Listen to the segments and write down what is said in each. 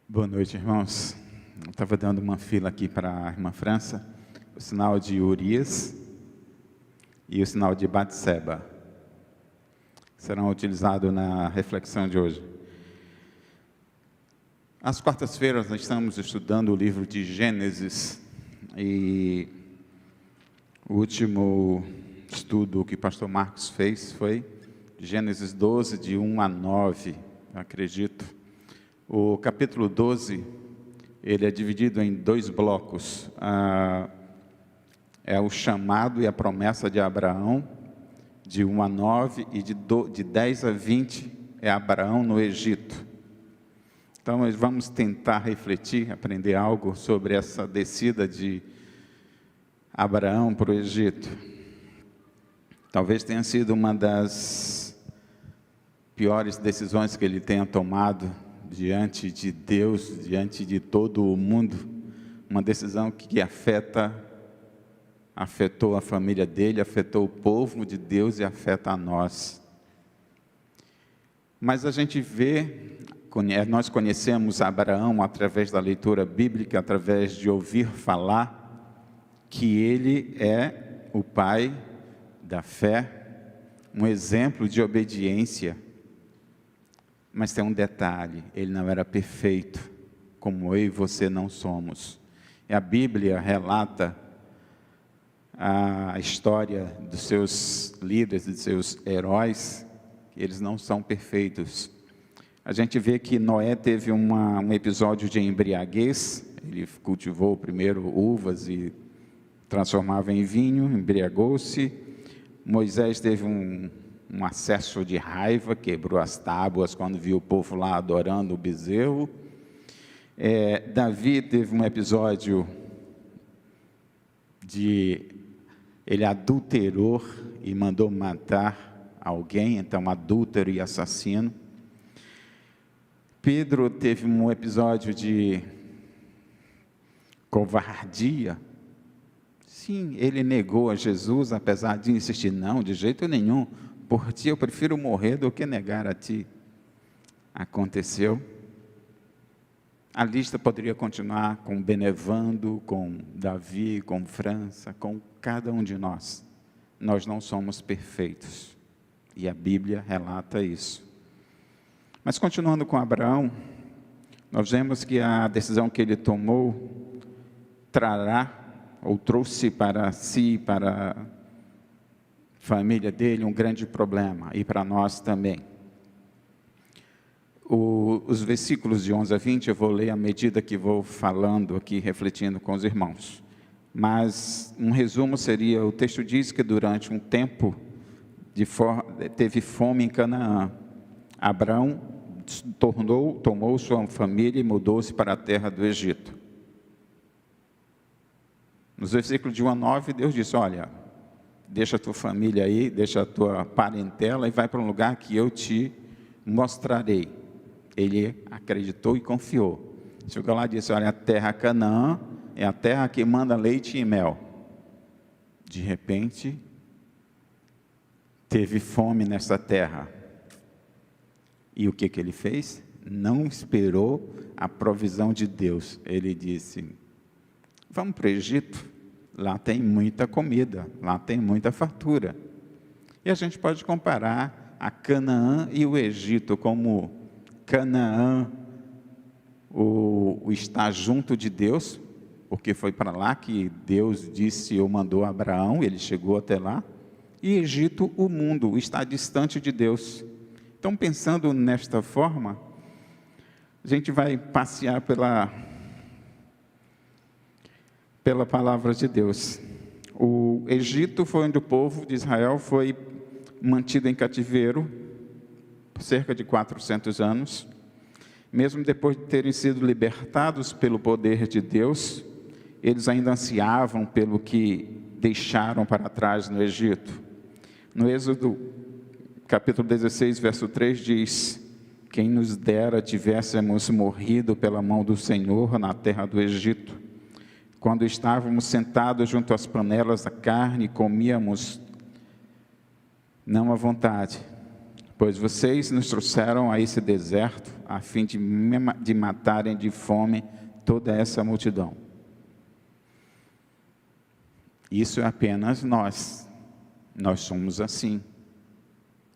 Boa noite, irmãos. Eu estava dando uma fila aqui para a irmã França, o sinal de Urias e o sinal de Batseba serão utilizados na reflexão de hoje. Às quartas-feiras nós estamos estudando o livro de Gênesis e o último estudo que o pastor Marcos fez foi Gênesis 12, de 1 a 9, acredito. O capítulo 12, ele é dividido em dois blocos. É o chamado e a promessa de Abraão, de 1 a 9, e de 10 a 20 é Abraão no Egito. Então, nós vamos tentar refletir, aprender algo sobre essa descida de Abraão para o Egito. Talvez tenha sido uma das piores decisões que ele tenha tomado diante de Deus, diante de todo o mundo, uma decisão que afetou a família dele, afetou o povo de Deus e afeta a nós. Mas a gente vê, nós conhecemos Abraão através da leitura bíblica, através de ouvir falar, que ele é o pai da fé, um exemplo de obediência. Mas tem um detalhe, ele não era perfeito, como eu e você não somos. E a Bíblia relata a história dos seus líderes, dos seus heróis, que eles não são perfeitos. A gente vê que Noé teve um episódio de embriaguez, ele cultivou primeiro uvas e transformava em vinho, embriagou-se. Moisés teve um acesso de raiva, quebrou as tábuas quando viu o povo lá adorando o bezerro. Davi teve um episódio ele adulterou e mandou matar alguém, então adúltero e assassino. Pedro teve um episódio de covardia. Sim, ele negou a Jesus, apesar de insistir, não, de jeito nenhum, por ti eu prefiro morrer do que negar a ti. Aconteceu. A lista poderia continuar com Benevando, com Davi, com França, com cada um de nós. Nós não somos perfeitos. E a Bíblia relata isso. Mas continuando com Abraão, nós vemos que a decisão que ele tomou trouxe para si, para a família dele, um grande problema, e para nós também. Os versículos de 11 a 20 eu vou ler à medida que vou falando aqui, refletindo com os irmãos. Mas um resumo seria, o texto diz que durante um tempo teve fome em Canaã. Abraão tomou sua família e mudou-se para a terra do Egito. Nos versículos de 1 a 9, Deus disse, olha, deixa a tua família aí, deixa a tua parentela e vai para um lugar que eu te mostrarei. Ele acreditou e confiou. Chegou lá e disse, olha, a terra Canaã é a terra que manda leite e mel. De repente, teve fome nessa terra. E o que ele fez? Não esperou a provisão de Deus. Ele disse, vamos para o Egito, lá tem muita comida, lá tem muita fartura. E a gente pode comparar a Canaã e o Egito, como Canaã o está junto de Deus, porque foi para lá que Deus disse ou mandou Abraão, ele chegou até lá, e Egito, o mundo, está distante de Deus. Então, pensando nesta forma, a gente vai passear pela palavra de Deus. O Egito foi onde o povo de Israel foi mantido em cativeiro por cerca de 400 anos. Mesmo depois de terem sido libertados pelo poder de Deus, eles ainda ansiavam pelo que deixaram para trás no Egito. No Êxodo, capítulo 16, verso 3, diz, quem nos dera tivéssemos morrido pela mão do Senhor na terra do Egito, quando estávamos sentados junto às panelas da carne, comíamos não à vontade, Pois vocês nos trouxeram a esse deserto a fim de matarem de fome toda essa multidão. Isso é apenas nós. Nós somos assim.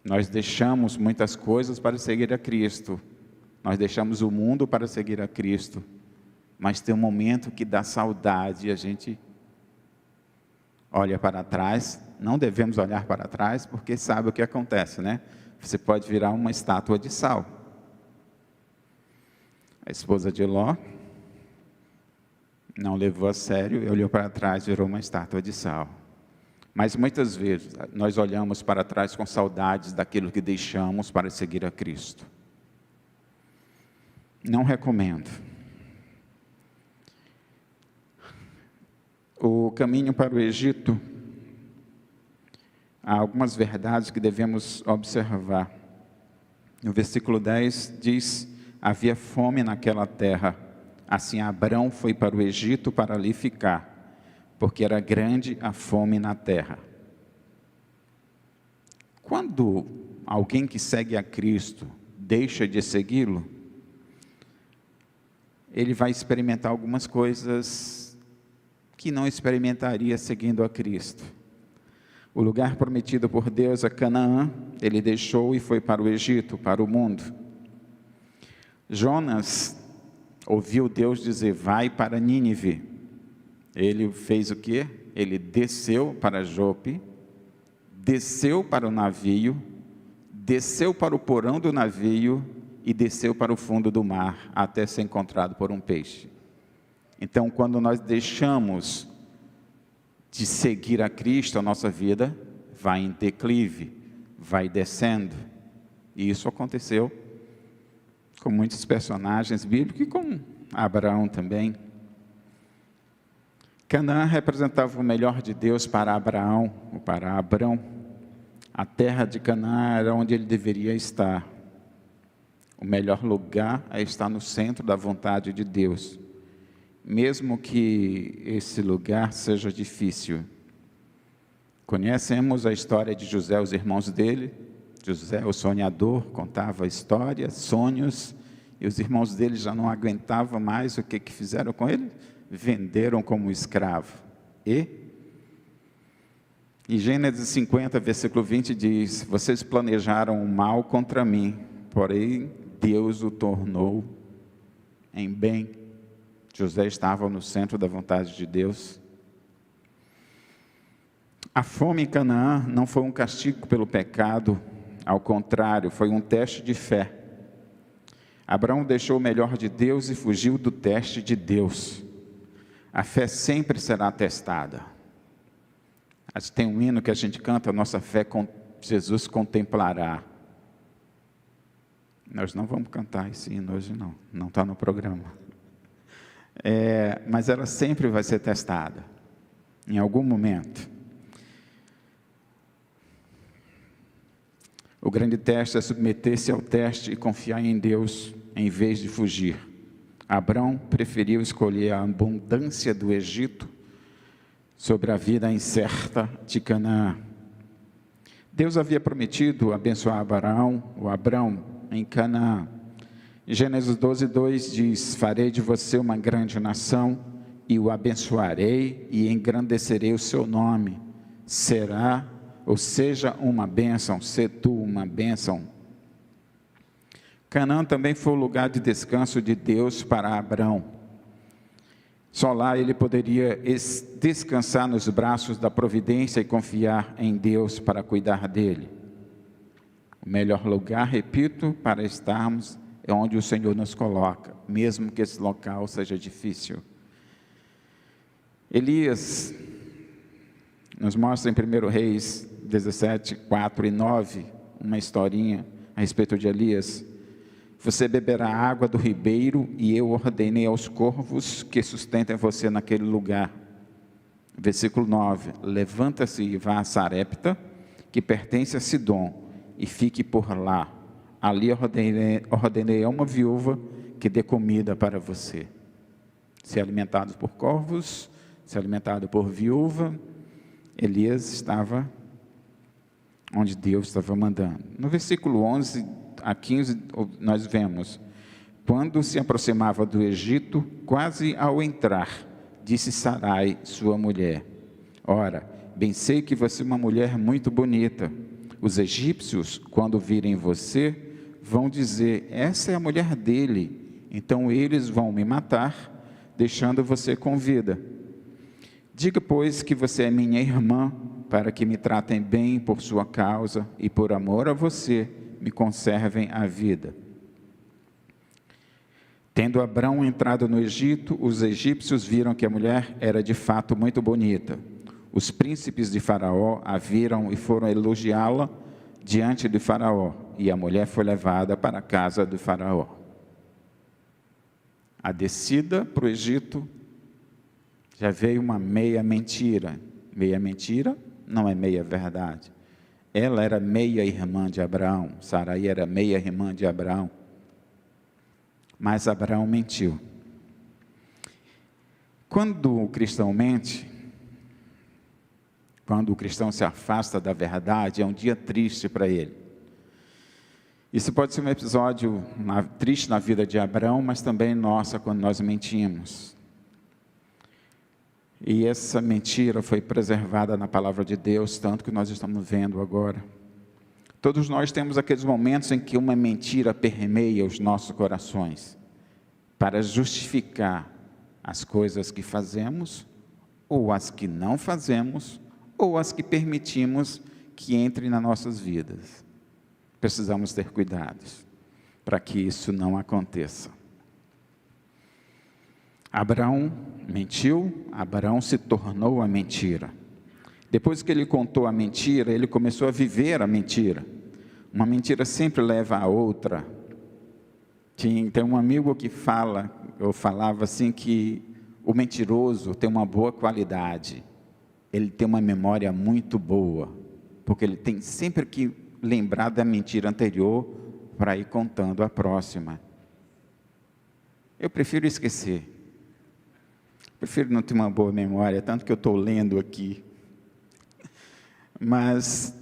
Nós deixamos muitas coisas para seguir a Cristo. Nós deixamos o mundo para seguir a Cristo. Mas tem um momento que dá saudade e a gente olha para trás. Não devemos olhar para trás porque sabe o que acontece, né? Você pode virar uma estátua de sal. A esposa de Ló não levou a sério e olhou para trás, virou uma estátua de sal. Mas muitas vezes nós olhamos para trás com saudades daquilo que deixamos para seguir a Cristo. Não recomendo. O caminho para o Egito, há algumas verdades que devemos observar. No versículo 10 diz: havia fome naquela terra, assim Abrão foi para o Egito para ali ficar, porque era grande a fome na terra. Quando alguém que segue a Cristo deixa de segui-lo, ele vai experimentar algumas coisas que não experimentaria seguindo a Cristo. O lugar prometido por Deus a Canaã, ele deixou e foi para o Egito, para o mundo. Jonas ouviu Deus dizer: vai para Nínive. Ele fez o quê? Ele desceu para Jope, desceu para o navio, desceu para o porão do navio e desceu para o fundo do mar, até ser encontrado por um peixe. Então, quando nós deixamos de seguir a Cristo, a nossa vida vai em declive, vai descendo. E isso aconteceu com muitos personagens bíblicos e com Abraão também. Canaã representava o melhor de Deus para Abraão, ou para Abrão. A terra de Canaã era onde ele deveria estar. O melhor lugar é estar no centro da vontade de Deus, mesmo que esse lugar seja difícil. Conhecemos a história de José, os irmãos dele. José, o sonhador, contava histórias, sonhos, e os irmãos dele já não aguentavam mais. O que fizeram com ele? Venderam como escravo. E em Gênesis 50, versículo 20 diz: vocês planejaram o mal contra mim, porém Deus o tornou em bem. José estava no centro da vontade de Deus. A fome em Canaã não foi um castigo pelo pecado, ao contrário, foi um teste de fé. Abraão deixou o melhor de Deus e fugiu do teste de Deus. A fé sempre será testada. Tem um hino que a gente canta: nossa fé com Jesus contemplará. Nós não vamos cantar esse hino hoje não está no programa. Mas ela sempre vai ser testada, em algum momento. O grande teste é submeter-se ao teste e confiar em Deus, em vez de fugir. Abrão preferiu escolher a abundância do Egito sobre a vida incerta de Canaã. Deus havia prometido abençoar Abrão em Canaã. Gênesis 12:2 diz: farei de você uma grande nação, e o abençoarei, e engrandecerei o seu nome. Será, ou seja, uma bênção, se tu uma bênção. Canaã também foi o lugar de descanso de Deus para Abrão. Só lá ele poderia descansar nos braços da providência e confiar em Deus para cuidar dele. O melhor lugar, repito, para estarmos é onde o Senhor nos coloca, mesmo que esse local seja difícil. Elias nos mostra em 1 Reis 17, 4 e 9, uma historinha a respeito de Elias. Você beberá água do ribeiro, e eu ordenei aos corvos que sustentem você naquele lugar. Versículo 9, levanta-se e vá a Sarepta, que pertence a Sidom, e fique por lá. Ali ordenei a uma viúva que dê comida para você. Ser alimentado por corvos, ser alimentado por viúva. Elias estava onde Deus estava mandando. No versículo 11 a 15, nós vemos: quando se aproximava do Egito, quase ao entrar, disse Sarai, sua mulher: ora, bem sei que você é uma mulher muito bonita. Os egípcios, quando virem você, vão dizer: essa é a mulher dele. Então eles vão me matar, deixando você com vida. Diga, pois, que você é minha irmã, para que me tratem bem por sua causa e por amor a você me conservem a vida. Tendo Abrão entrado no Egito, os egípcios viram que a mulher era de fato muito bonita. Os príncipes de Faraó a viram e foram elogiá-la diante de Faraó, e a mulher foi levada para a casa de Faraó. A descida para o Egito já veio uma meia mentira. Meia mentira não é meia verdade. Ela era meia irmã de Abraão, Sarai era meia irmã de Abraão. Mas Abraão mentiu. Quando o cristão mente, quando o cristão se afasta da verdade, é um dia triste para ele. Isso pode ser um episódio triste na vida de Abraão, mas também nossa, quando nós mentimos. E essa mentira foi preservada na palavra de Deus, tanto que nós estamos vendo agora. Todos nós temos aqueles momentos em que uma mentira permeia os nossos corações, para justificar as coisas que fazemos, ou as que não fazemos, ou as que permitimos que entrem nas nossas vidas. Precisamos ter cuidados, para que isso não aconteça. Abraão mentiu, Abraão se tornou a mentira. Depois que ele contou a mentira, ele começou a viver a mentira. Uma mentira sempre leva a outra. Tem um amigo que falava assim que o mentiroso tem uma boa qualidade. Ele tem uma memória muito boa, porque ele tem sempre que lembrar da mentira anterior para ir contando a próxima. Eu prefiro esquecer. Prefiro não ter uma boa memória, tanto que eu estou lendo aqui. Mas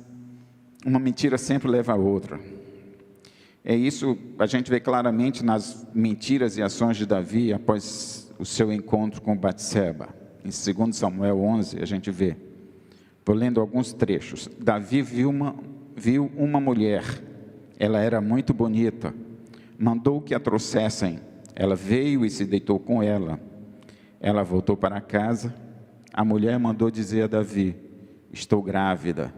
uma mentira sempre leva a outra. É isso, a gente vê claramente nas mentiras e ações de Davi após o seu encontro com Batseba. Em 2 Samuel 11, a gente vê. Vou lendo alguns trechos. Davi viu uma mulher, ela era muito bonita, mandou que a trouxessem. Ela veio e se deitou com ela. Ela voltou para casa, a mulher mandou dizer a Davi: estou grávida.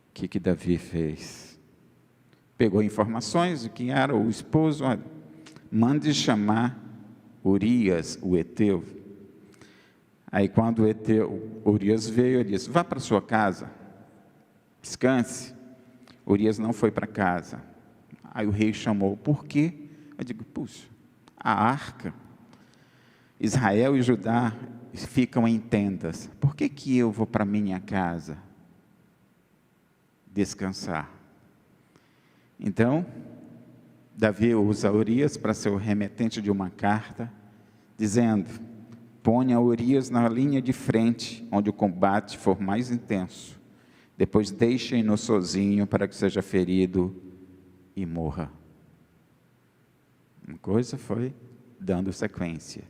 O que Davi fez? Pegou informações de quem era o esposo. Olha, mande chamar Urias, o heteu. Aí quando Urias veio, ele disse: vá para sua casa, descanse. Urias não foi para casa. Aí o rei chamou: por quê? Eu digo: puxa, a arca, Israel e Judá ficam em tendas. Por que eu vou para minha casa descansar? Então, Davi usa Urias para ser o remetente de uma carta, dizendo: ponha Urias na linha de frente, onde o combate for mais intenso. Depois deixem-no sozinho para que seja ferido e morra. Uma coisa foi dando sequência.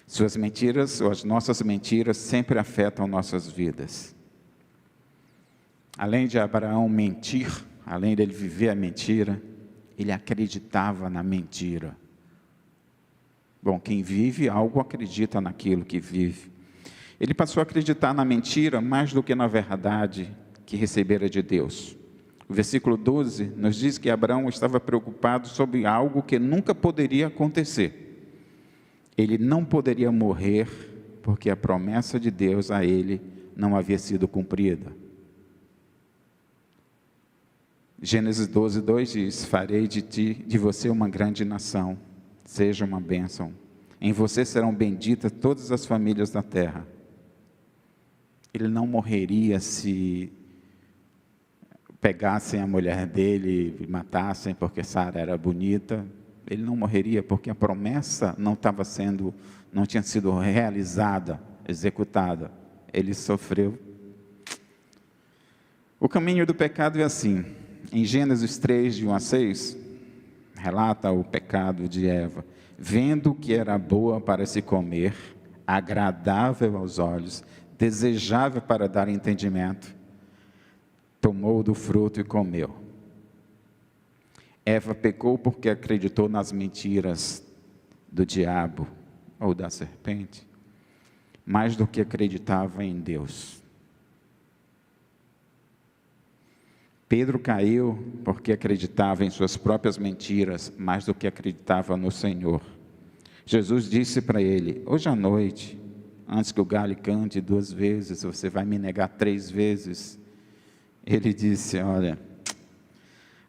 Suas mentiras, ou as nossas mentiras, sempre afetam nossas vidas. Além de Abraão mentir, além dele viver a mentira, ele acreditava na mentira. Bom, quem vive algo acredita naquilo que vive. Ele passou a acreditar na mentira mais do que na verdade que recebera de Deus. O versículo 12 nos diz que Abraão estava preocupado sobre algo que nunca poderia acontecer. Ele não poderia morrer, porque a promessa de Deus a ele não havia sido cumprida. Gênesis 12, 2 diz: farei de você uma grande nação, seja uma bênção. Em você serão benditas todas as famílias da terra. Ele não morreria se pegassem a mulher dele e matassem porque Sara era bonita. Ele não morreria porque a promessa não tinha sido realizada, executada. Ele sofreu O caminho do pecado é assim. Em Gênesis 3, de 1 a 6, relata o pecado de Eva. Vendo que era boa para se comer, agradável aos olhos, desejável para dar entendimento, tomou do fruto e comeu. Eva pecou porque acreditou nas mentiras do diabo ou da serpente, mais do que acreditava em Deus. Pedro caiu porque acreditava em suas próprias mentiras, mais do que acreditava no Senhor. Jesus disse para ele: hoje à noite, antes que o galho cante 2 vezes, você vai me negar 3 vezes. Ele disse: olha,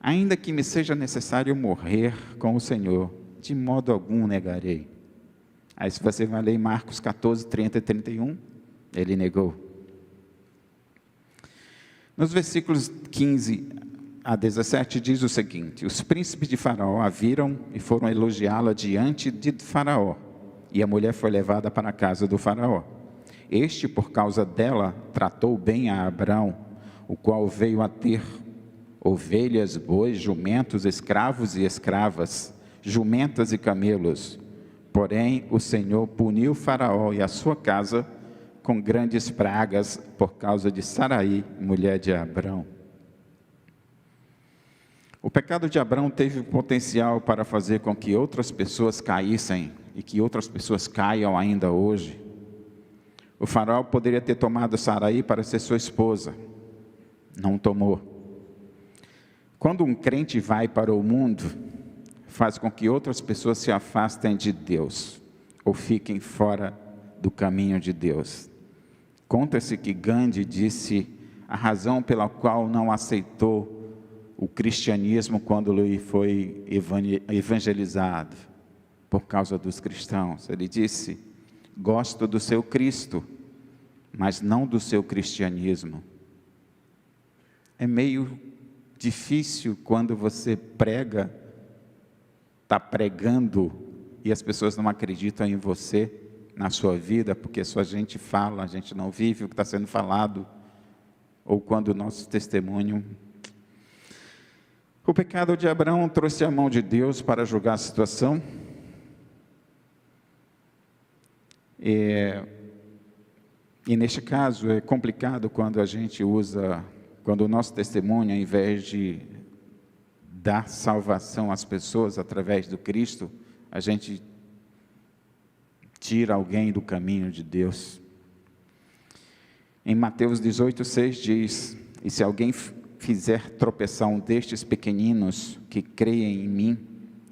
ainda que me seja necessário morrer com o Senhor, de modo algum negarei. Aí se você vai ler Marcos 14, 30 e 31, ele negou. Nos versículos 15 a 17 diz o seguinte: os príncipes de Faraó a viram e foram elogiá-la diante de Faraó, e a mulher foi levada para a casa do Faraó. Este, por causa dela, tratou bem a Abrão, o qual veio a ter ovelhas, bois, jumentos, escravos e escravas, jumentas e camelos. Porém, o Senhor puniu Faraó e a sua casa com grandes pragas por causa de Sarai, mulher de Abrão. O pecado de Abrão teve potencial para fazer com que outras pessoas caíssem e que outras pessoas caiam ainda hoje. O Faraó poderia ter tomado Sarai para ser sua esposa, não tomou. Quando um crente vai para o mundo, faz com que outras pessoas se afastem de Deus ou fiquem fora do caminho de Deus. Conta-se que Gandhi disse a razão pela qual não aceitou o cristianismo quando ele foi evangelizado, por causa dos cristãos. Ele disse: gosto do seu Cristo, mas não do seu cristianismo. É meio difícil quando você prega, está pregando e as pessoas não acreditam em você, na sua vida, porque só a gente fala, a gente não vive o que está sendo falado, ou quando o nosso testemunho... O pecado de Abrão trouxe a mão de Deus para julgar a situação. E neste caso é complicado quando a gente usa, quando o nosso testemunho, ao invés de dar salvação às pessoas através do Cristo, a gente tira alguém do caminho de Deus. Em Mateus 18:6 diz: e se alguém fizer tropeçar um destes pequeninos que creem em mim,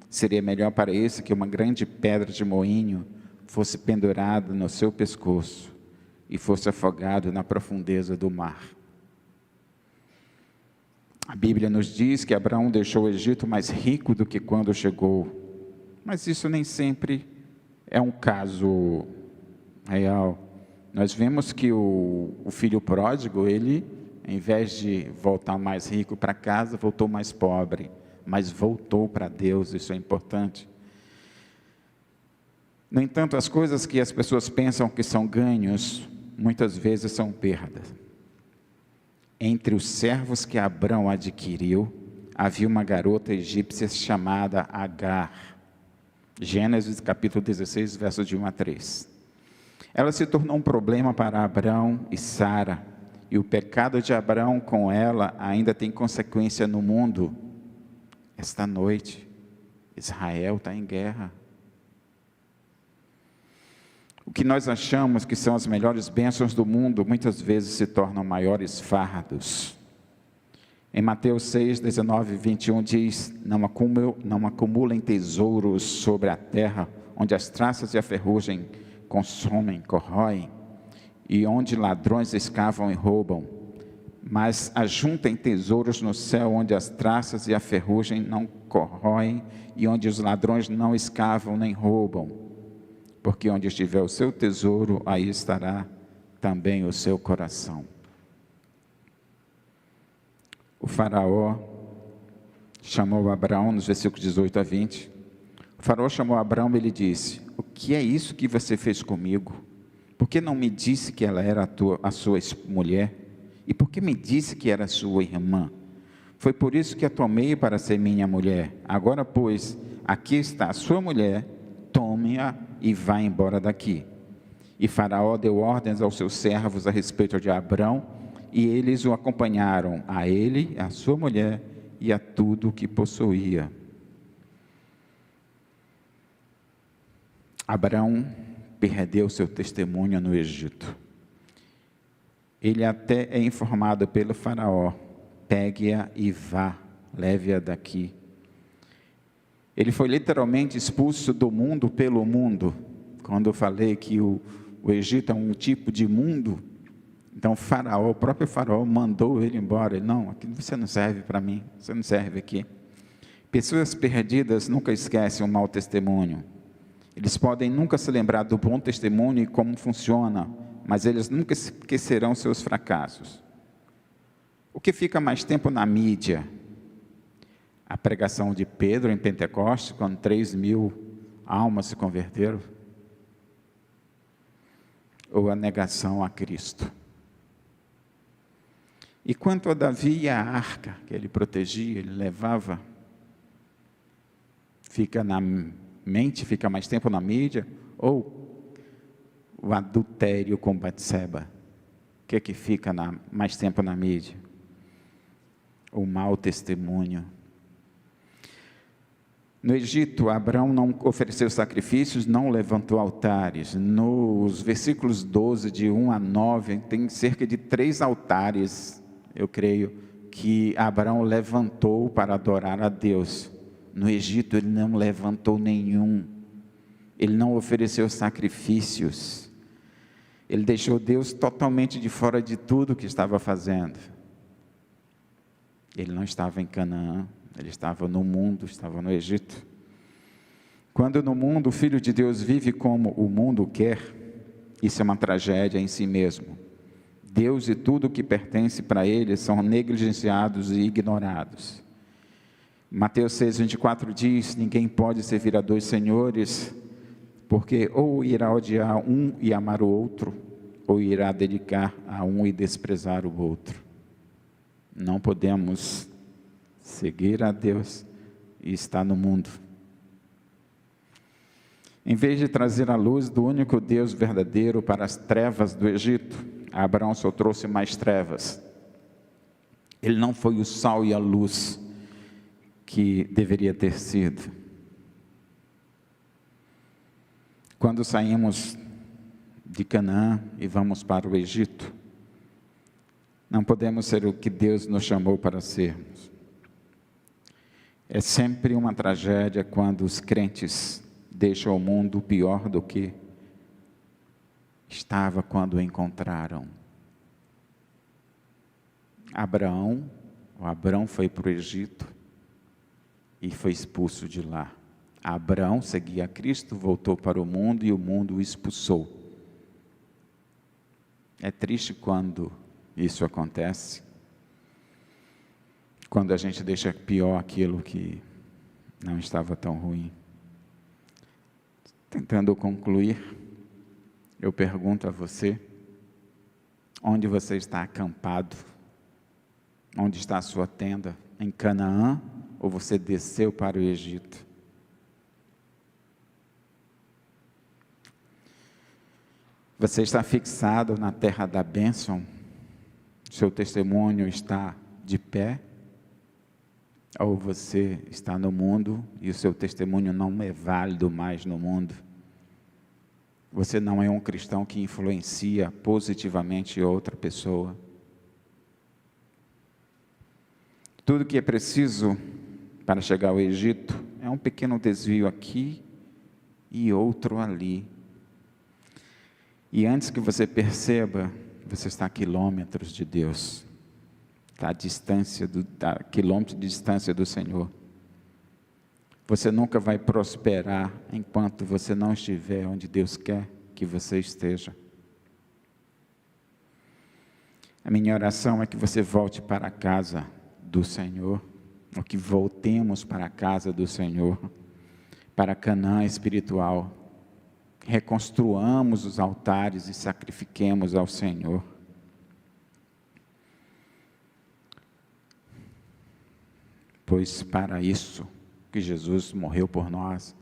seria melhor para esse que uma grande pedra de moinho fosse pendurada no seu pescoço e fosse afogado na profundeza do mar. A Bíblia nos diz que Abraão deixou o Egito mais rico do que quando chegou, mas isso nem sempre é um caso real. Nós vemos que o filho pródigo, ele, em vez de voltar mais rico para casa, voltou mais pobre, mas voltou para Deus, isso é importante. No entanto, as coisas que as pessoas pensam que são ganhos, muitas vezes são perdas. Entre os servos que Abrão adquiriu, havia uma garota egípcia chamada Agar. Gênesis capítulo 16, versos de 1 a 3. Ela se tornou um problema para Abrão e Sara, e o pecado de Abrão com ela ainda tem consequência no mundo. Esta noite, Israel está em guerra. O que nós achamos que são as melhores bênçãos do mundo, muitas vezes se tornam maiores fardos. Em Mateus 6, 19 e 21 diz: não acumulem tesouros sobre a terra, onde as traças e a ferrugem consomem, corroem, e onde ladrões escavam e roubam. Mas ajuntem tesouros no céu, onde as traças e a ferrugem não corroem, e onde os ladrões não escavam nem roubam. Porque onde estiver o seu tesouro, aí estará também o seu coração. O faraó chamou Abraão, nos versículos 18 a 20. O faraó chamou Abraão e lhe disse: o que é isso que você fez comigo? Por que não me disse que ela era a sua mulher? E por que me disse que era sua irmã? Foi por isso que a tomei para ser minha mulher. Agora, pois, aqui está a sua mulher, tome-a e vá embora daqui. E Faraó deu ordens aos seus servos a respeito de Abrão, e eles o acompanharam, a ele, a sua mulher e a tudo o que possuía. Abrão perdeu seu testemunho no Egito. Ele até é informado pelo Faraó: pegue-a e vá, leve-a daqui. Ele foi literalmente expulso do mundo pelo mundo. Quando eu falei que o Egito é um tipo de mundo, então o próprio Faraó mandou ele embora. Ele: não, aqui você não serve para mim, você não serve aqui. Pessoas perdidas nunca esquecem um mau testemunho. Eles podem nunca se lembrar do bom testemunho e como funciona, mas eles nunca esquecerão seus fracassos. O que fica mais tempo na mídia? A pregação de Pedro em Pentecostes, quando 3.000 almas se converteram? Ou a negação a Cristo? E quanto a Davi e a arca que ele protegia, ele levava, fica na mente, fica mais tempo na mídia? Ou o adultério com Batseba? O que é que fica mais tempo na mídia? O mau testemunho. No Egito, Abrão não ofereceu sacrifícios, não levantou altares. Nos versículos 12, de 1 a 9, tem cerca de 3 altares, eu creio, que Abrão levantou para adorar a Deus. No Egito, ele não levantou nenhum. Ele não ofereceu sacrifícios. Ele deixou Deus totalmente de fora de tudo que estava fazendo. Ele não estava em Canaã, ele estava no mundo, estava no Egito. Quando no mundo o Filho de Deus vive como o mundo quer, isso é uma tragédia em si mesmo. Deus e tudo que pertence para ele são negligenciados e ignorados. Mateus 6,24 diz: ninguém pode servir a 2 senhores, porque ou irá odiar um e amar o outro, ou irá dedicar a um e desprezar o outro. Não podemos seguir a Deus e estar no mundo. Em vez de trazer a luz do único Deus verdadeiro para as trevas do Egito, Abraão só trouxe mais trevas. Ele não foi o sal e a luz que deveria ter sido. Quando saímos de Canaã e vamos para o Egito, não podemos ser o que Deus nos chamou para sermos. É sempre uma tragédia quando os crentes deixam o mundo pior do que estava quando o encontraram. Abrão foi para o Egito e foi expulso de lá. Abrão seguia Cristo, voltou para o mundo e o mundo o expulsou. É triste quando isso acontece, quando a gente deixa pior aquilo que não estava tão ruim. Tentando concluir, eu pergunto a você: onde você está acampado? Onde está a sua tenda? Em Canaã ou você desceu para o Egito? Você está fixado na terra da bênção? Seu testemunho está de pé? Ou você está no mundo e o seu testemunho não é válido mais no mundo? Você não é um cristão que influencia positivamente outra pessoa? Tudo que é preciso para chegar ao Egito é um pequeno desvio aqui e outro ali. E antes que você perceba, você está a quilômetros de Deus, está a quilômetros de distância do Senhor. Você nunca vai prosperar enquanto você não estiver onde Deus quer que você esteja. A minha oração é que você volte para a casa do Senhor, ou que voltemos para a casa do Senhor, para Canaã espiritual. Reconstruamos os altares e sacrifiquemos ao Senhor. pois para isso que Jesus morreu por nós,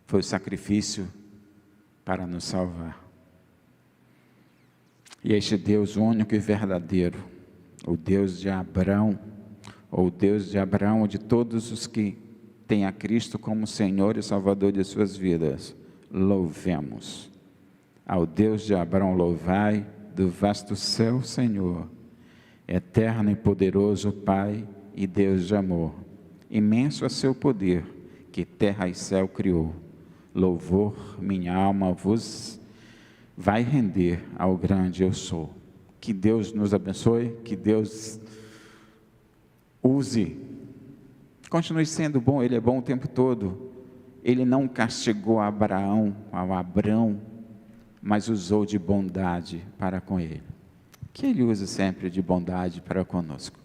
foi o sacrifício para nos salvar. E este Deus único e verdadeiro, o Deus de Abraão, ou o Deus de Abraão, de todos os que têm a Cristo como Senhor e Salvador de suas vidas, louvemos. Ao Deus de Abraão louvai, do vasto céu, Senhor, eterno e poderoso Pai e Deus de amor, imenso é seu poder, que terra e céu criou. Louvor, minha alma vos vai render ao grande eu sou. Que Deus nos abençoe, que Deus use, continue sendo bom, Ele é bom o tempo todo. Ele não castigou Abraão, mas usou de bondade para com ele. Que Ele use sempre de bondade para conosco.